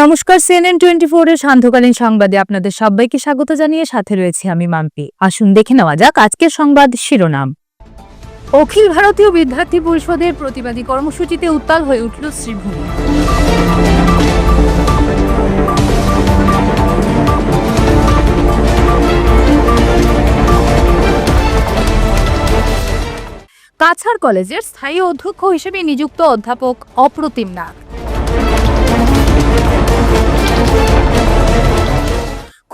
নমস্কার, CNN24 এর সান্ধ্যকালীন সংবাদে আপনাদের সবাইকে স্বাগত জানিয়ে সাথে রয়েছি আমি মাম্পি। আসুন দেখে নেওয়া যাক আজকের সংবাদ শিরোনাম। অখিল ভারতীয় বিদ্যার্থী পরিষদের প্রতিবাদী কর্মসূচিতে উত্তাল হয়ে উঠল শ্রীভূমি। কাছাড় কলেজের স্থায়ী অধ্যক্ষ হিসেবে নিযুক্ত অধ্যাপক অপ্রতিম নাগ।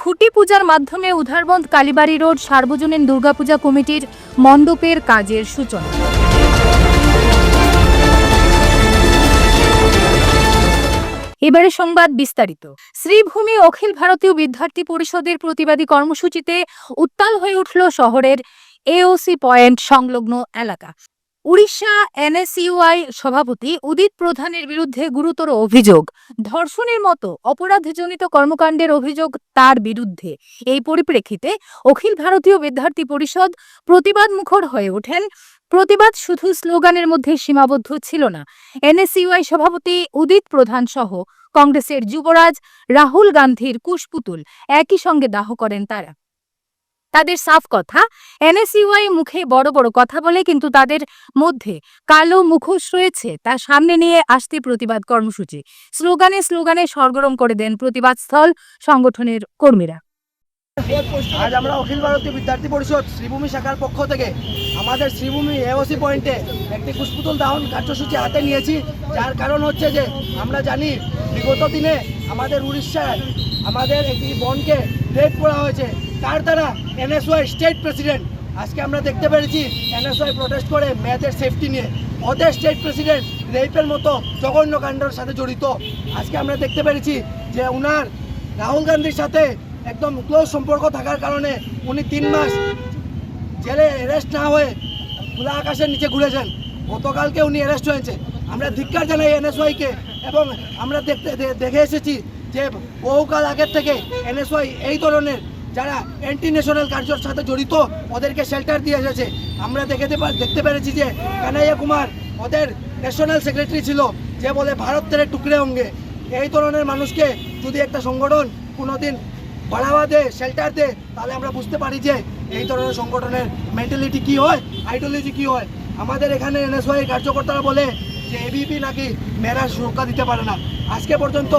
খুঁটি পূজার মাধ্যমে উধারবন্দ কালীবাড়ি রোড সার্বজনীন দুর্গাপূজা কমিটির মণ্ডপের কাজের সূচনা। এবারে সংবাদ বিস্তারিত। শ্রীভূমি অখিল ভারতীয় বিদ্যার্থী পরিষদের প্রতিবাদী কর্মসূচিতে উত্তাল হয়ে উঠল শহরের এওসি পয়েন্ট সংলগ্ন এলাকা। উড়িষ্যা এনএসইউআই সভাপতি উদিত প্রধানের বিরুদ্ধে গুরুতর অভিযোগ, ধর্ষণের মতো অপরাধজনিত কর্মকাণ্ডের অভিযোগ তার বিরুদ্ধে। এই পরিপ্রেক্ষিতে অখিল ভারতীয় বিদ্যার্থী পরিষদ প্রতিবাদ মুখর হয়ে ওঠেন। প্রতিবাদ শুধু স্লোগানের মধ্যে সীমাবদ্ধ ছিল না। এনএসইউআই সভাপতি উদিত প্রধান সহ কংগ্রেসের যুবরাজ রাহুল গান্ধীর কুশপুতুল একই সঙ্গে দাহ করেন তারা। তাদের সাফ কথা, এনএসইউআই মুখে বড় বড় কথা বলে, কিন্তু তাদের মধ্যে কালো মুখোশ রয়েছে, তা সামনে নিয়ে আসতে প্রতিবাদ কর্মসূচি স্লোগানে স্লোগানে সরগরম করে দেন প্রতিবাদস্থল সংগঠনের কর্মীরা। আজ আমরা অখিল ভারতীয় বিদ্যার্থী পরিষদ শ্রীভূমি শাখার পক্ষ থেকে আমাদের শ্রীভূমি এওসি পয়েন্টে একটি কুশপুতুল দাহন কার্যসূচি হাতে নিয়েছি। যার কারণ হচ্ছে যে আমরা জানি বিগত দিনে আমাদের উড়িষ্যায় আমাদের একটি বোনকে রেপ করা হয়েছে, তার দ্বারা এনএসওয়াই স্টেট প্রেসিডেন্ট। আজকে আমরা দেখতে পেরেছি এনএসওয়াই প্রোটেস্ট করে মেয়েদের সেফটি নিয়ে, ওদের স্টেট প্রেসিডেন্ট রেপের মতো জঘন্য কাণ্ডের সাথে জড়িত। আজকে আমরা দেখতে পেরেছি যে উনার রাহুল গান্ধীর সাথে একদম ক্লোজ সম্পর্ক থাকার কারণে উনি 3 মাস জেলে অ্যারেস্ট না হয়ে খোলা আকাশের নিচে ঘুরেছেন। গতকালকে উনি অ্যারেস্ট হয়েছে। আমরা ধিক্কার জানাই এনএসওয়াইকে, এবং আমরা দেখে এসেছি যে বহুকাল আগের থেকে এনএসওয়াই এই ধরনের যারা অ্যান্টি ন্যাশনাল কার্যের সাথে জড়িত ওদেরকে শেল্টার দিয়ে এসেছে। আমরা দেখতে পেরেছি যে কানাইয়া কুমার ওদের ন্যাশনাল সেক্রেটারি ছিল, যে বলে ভারত তেরে টুকরে হোঙ্গে। এই ধরনের মানুষকে যদি একটা সংগঠন কোনোদিন বাড়াওয়া দেয়, শেল্টার দেয়, তাহলে আমরা বুঝতে পারি যে এই ধরনের সংগঠনের মেন্টালিটি কী হয়, আইডিওলজি কী হয়। আমাদের এখানে এনএসওয়াই কার্যকর্তারা বলে যে এবিপি নাকি মেয়েরা সুরক্ষা দিতে পারে না। আজকে পর্যন্ত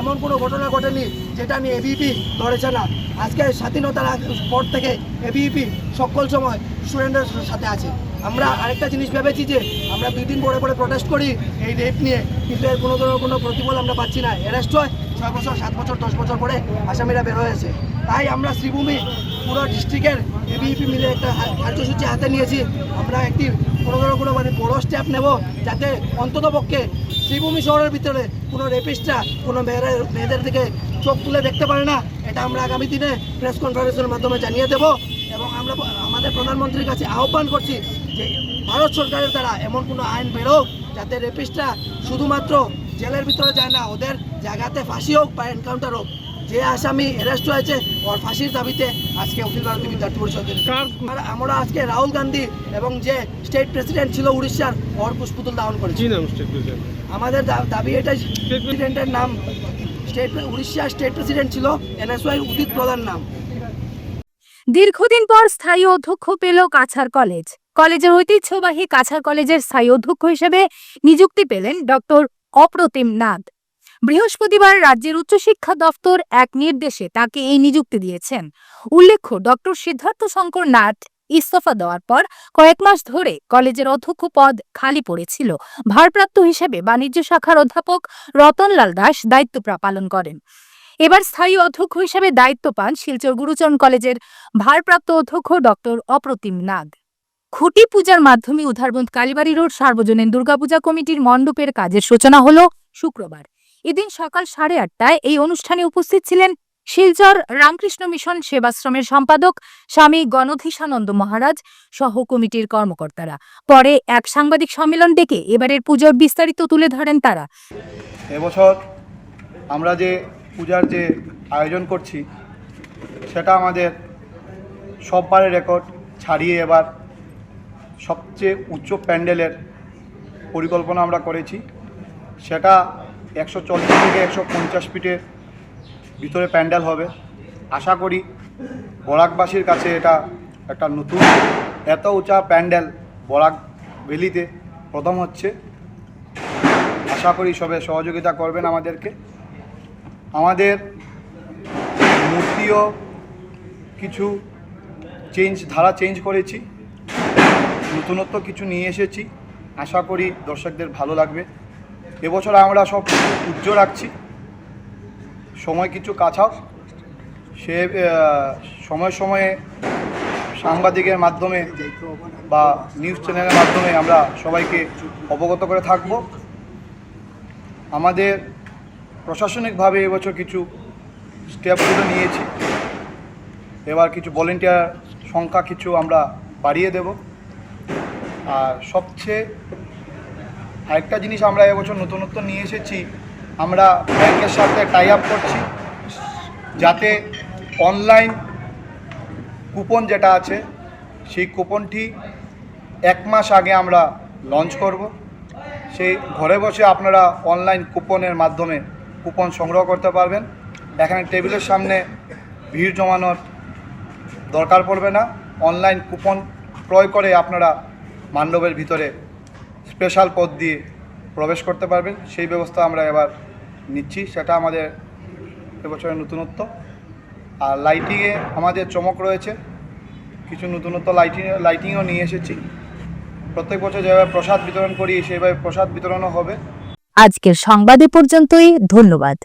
এমন কোনো ঘটনা ঘটেনি যেটা নিয়ে এবিপি ধরেছে না। আজকে স্বাধীনতার পর থেকে এবিপি সকল সময় স্টুডেন্টের সাথে আছে। আমরা আরেকটা জিনিস ভেবেছি যে আমরা 2 দিন পরে প্রোটেস্ট করি এই রেপ নিয়ে, কিন্তু এর কোনো ধরনের কোনো প্রতিফল আমরা পাচ্ছি না। অ্যারেস্ট হয় 6 বছর, 7 বছর, 10 বছর পরে আসামিরা বের হয়েছে। তাই আমরা শ্রীভূমি পুরো ডিস্ট্রিক্টের এবিপি মিলে একটা কার্যসূচি হাতে নিয়েছি। আমরা একটি কোনো বড় স্টেপ নেব, যাতে অন্ততপক্ষে শ্রীভূমি শহরের ভিতরে কোনো রেপিস্টরা কোনো মেয়েদের দিকে চোখ তুলে দেখতে পারে না। এটা আমরা আগামী দিনে প্রেস কনফারেন্সের মাধ্যমে জানিয়ে দেব, এবং আমরা আমাদের প্রধানমন্ত্রীর কাছে আহ্বান করছি যে ভারত সরকারের দ্বারা এমন কোনো আইন বেরোক যাতে রেপিস্টরা শুধুমাত্র জেলের ভিতরে যায় না, ওদের জায়গাতে ফাঁসি হোক বা এনকাউন্টার হোক। যে আসামি অ্যারেস্ট হয়েছে ওর ফাঁসির দাবিতে আজকে অখিল ভারতীয় বিদ্যার্থী পরিষদের আমরা আজকে রাহুল গান্ধী এবং যে স্টেট প্রেসিডেন্ট ছিল উড়িষ্যার, ওর কুশপুতুল দাহন করেছি। আমাদের দাবি এটাই, প্রেসিডেন্টের নাম উড়িষ্যার স্টেট প্রেসিডেন্ট ছিল এনএসওয়াই উদিত প্রধান নাম। দীর্ঘদিন পর স্থায়ী অধ্যক্ষ পেল কাছাড় কলেজ। কলেজের ঐতিহ্যবাহী কাছাড় কলেজের স্থায়ী অধ্যক্ষ হিসেবে নিযুক্তি পেলেন ডক্টর অপ্রতিম নাগ। বৃহস্পতিবার রাজ্যের উচ্চশিক্ষা দপ্তর এক নির্দেশে তাকে এই নিযুক্তি দিয়েছেন। উল্লেখ্য, ডক্টর সিদ্ধার্থ শঙ্কর নাথ ইস্তফা দেওয়ার পর কয়েক মাস ধরে কলেজের অধ্যক্ষ পদ খালি পড়েছিল। ভারপ্রাপ্ত হিসেবে বাণিজ্য শাখার অধ্যাপক রতনলাল দাস দায়িত্ব পালন করেন। এবার স্থায়ী অধ্যক্ষ হিসেবে দায়িত্ব পান শিলচর গুরুচরণ কলেজের ভারপ্রাপ্ত অধ্যক্ষ ডক্টর অপ্রতিম নাগ। খুঁটি পূজার মাধ্যমে উধারবন্দ কালীবাড়ি রোড সার্বজনীন দুর্গাপূজা কমিটির মণ্ডপের কাজের সূচনা হল শুক্রবার। এদিন সকাল 8:30টায় এই অনুষ্ঠানে উপস্থিত ছিলেন শিলচর রামকৃষ্ণ মিশন সেবাশ্রমের সম্পাদক স্বামী গণধীশানন্দ মহারাজ সহ কমিটির কর্মকর্তারা। পরে এক সাংবাদিক সম্মেলন ডেকে এবারের পুজোর বিস্তারিত তুলে ধরেন তারা। এবছর আমরা যে পূজার যে আয়োজন করছি সেটা আমাদের সববারের রেকর্ড ছাড়িয়ে এবার সবচেয়ে উচ্চ প্যান্ডেলের পরিকল্পনা আমরা করেছি। সেটা 140 থেকে 150 ফিটের ভিতরে প্যান্ডেল হবে। আশা করি বরাকবাসীর কাছে এটা একটা নতুন, এত উঁচা প্যান্ডেল বরাক ভ্যালিতে প্রথম হচ্ছে। আশা করি সবাই সহযোগিতা করবেন আমাদেরকে। আমাদের মূর্তিও কিছু ধারা চেঞ্জ করেছি, নতুনত্ব কিছু নিয়ে এসেছি। আশা করি দর্শকদের ভালো লাগবে। এবছর আমরা সব উজ্জ্বল রাখছি, সময় কিছু কাছাও, সে সময়ে সময়ে সাংবাদিকের মাধ্যমে বা নিউজ চ্যানেলের মাধ্যমে আমরা সবাইকে অবগত করে থাকব। আমাদের প্রশাসনিকভাবে এবছর কিছু স্টেপগুলো নিয়েছি, এবার কিছু ভলেন্টিয়ার সংখ্যা কিছু আমরা বাড়িয়ে দেব। আর সবচেয়ে আরেকটা জিনিস আমরা এবছর নতুনত্ব নিয়ে এসেছি, আমরা ব্যাংকের সাথে টাই আপ করছি, যাতে অনলাইন কুপন যেটা আছে সেই কুপনটি 1 মাস আগে আমরা লঞ্চ করব। সেই ঘরে বসে আপনারা অনলাইন কুপনের মাধ্যমে কুপন সংগ্রহ করতে পারবেন। এখানে টেবিলের সামনে ভিড় জমানোর দরকার পড়বে না। অনলাইন কুপন ক্রয় করে আপনারা মণ্ডপের ভিতরে স্পেশাল পথ দিয়ে প্রবেশ করতে পারবেন। সেই ব্যবস্থা আমরা এবার নিচ্ছি, সেটা আমাদের এবছরের নতুনত্ব। আর লাইটিংয়ে আমাদের চমক রয়েছে, কিছু নতুনত্ব লাইটিংও নিয়ে এসেছি। প্রত্যেক বছর যেভাবে প্রসাদ বিতরণ করি সেইভাবে প্রসাদ বিতরণও হবে। আজকের সংবাদ এ পর্যন্তই। ধন্যবাদ।